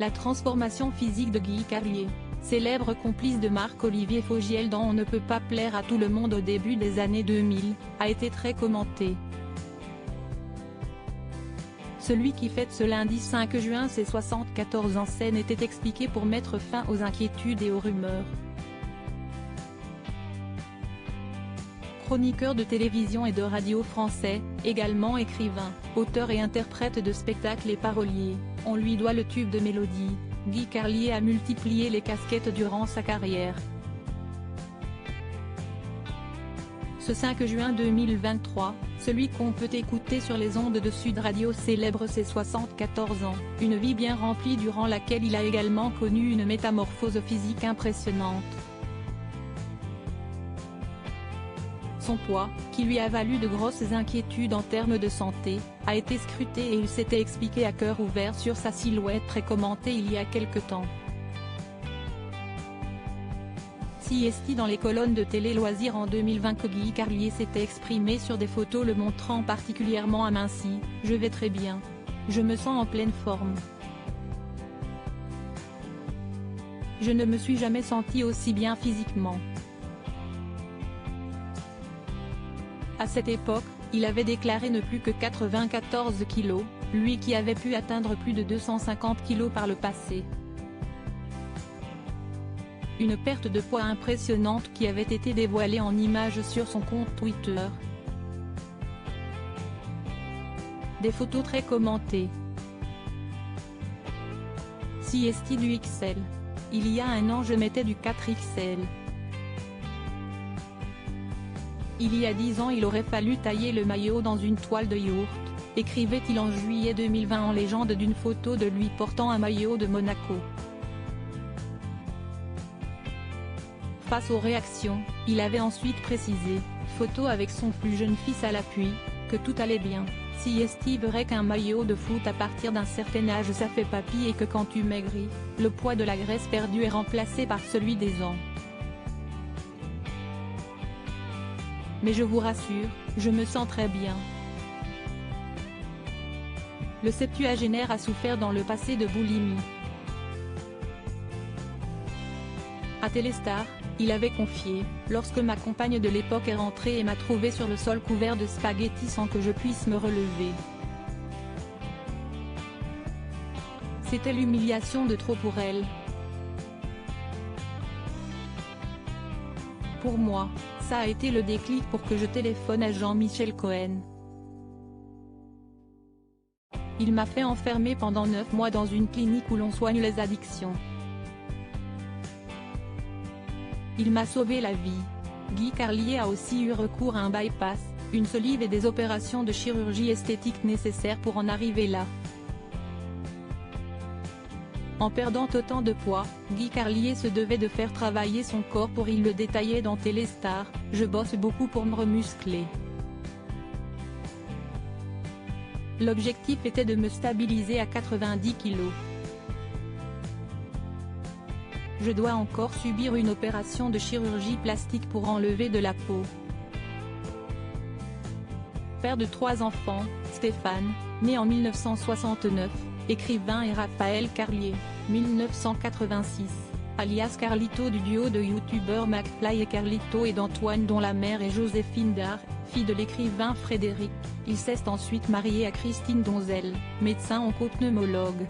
La transformation physique de Guy Carlier, célèbre complice de Marc-Olivier Fogiel dans On ne peut pas plaire à tout le monde au début des années 2000, a été très commentée. Celui qui fête ce lundi 5 juin ses 74 ans scène était expliqué pour mettre fin aux inquiétudes et aux rumeurs. Chroniqueur de télévision et de radio français, également écrivain, auteur et interprète de spectacles et parolier, on lui doit le tube de mélodie. Guy Carlier a multiplié les casquettes durant sa carrière. Ce 5 juin 2023, celui qu'on peut écouter sur les ondes de Sud Radio célèbre ses 74 ans, une vie bien remplie durant laquelle il a également connu une métamorphose physique impressionnante. Son poids, qui lui a valu de grosses inquiétudes en termes de santé, a été scruté et il s'était expliqué à cœur ouvert sur sa silhouette très commentée il y a quelque temps. Si est dans les colonnes de Télé Loisirs en 2020 que Guy Carlier s'était exprimé sur des photos le montrant particulièrement aminci, « Je vais très bien. Je me sens en pleine forme. Je ne me suis jamais senti aussi bien physiquement ». À cette époque, il avait déclaré ne plus que 94 kilos, lui qui avait pu atteindre plus de 250 kilos par le passé. Une perte de poids impressionnante qui avait été dévoilée en images sur son compte Twitter. Des photos très commentées. Si est du XL. Il y a un an je mettais du 4XL. Il y a 10 ans il aurait fallu tailler le maillot dans une toile de yaourt, écrivait-il en juillet 2020 en légende d'une photo de lui portant un maillot de Monaco. Face aux réactions, il avait ensuite précisé, photo avec son plus jeune fils à l'appui, que tout allait bien. Si est vrai qu'un maillot de foot à partir d'un certain âge ça fait papy et que quand tu maigris, le poids de la graisse perdue est remplacé par celui des ans. Mais je vous rassure, je me sens très bien. Le septuagénaire a souffert dans le passé de boulimie. À Téléstar, il avait confié, lorsque ma compagne de l'époque est rentrée et m'a trouvé sur le sol couvert de spaghettis sans que je puisse me relever. C'était l'humiliation de trop pour elle. Pour moi, ça a été le déclic pour que je téléphone à Jean-Michel Cohen. Il m'a fait enfermer pendant 9 mois dans une clinique où l'on soigne les addictions. Il m'a sauvé la vie. Guy Carlier a aussi eu recours à un bypass, une sleeve et des opérations de chirurgie esthétique nécessaires pour en arriver là. En perdant autant de poids, Guy Carlier se devait de faire travailler son corps pour il le détaillait dans Téléstar, je bosse beaucoup pour me remuscler. L'objectif était de me stabiliser à 90 kg. Je dois encore subir une opération de chirurgie plastique pour enlever de la peau. Père de 3 enfants, Stéphane, né en 1969, écrivain et Raphaël Carlier, 1986, alias Carlito du duo de youtubeurs McFly et Carlito et d'Antoine dont la mère est Joséphine Dard, fille de l'écrivain Frédéric, il s'est ensuite marié à Christine Donzel, médecin oncopneumologue.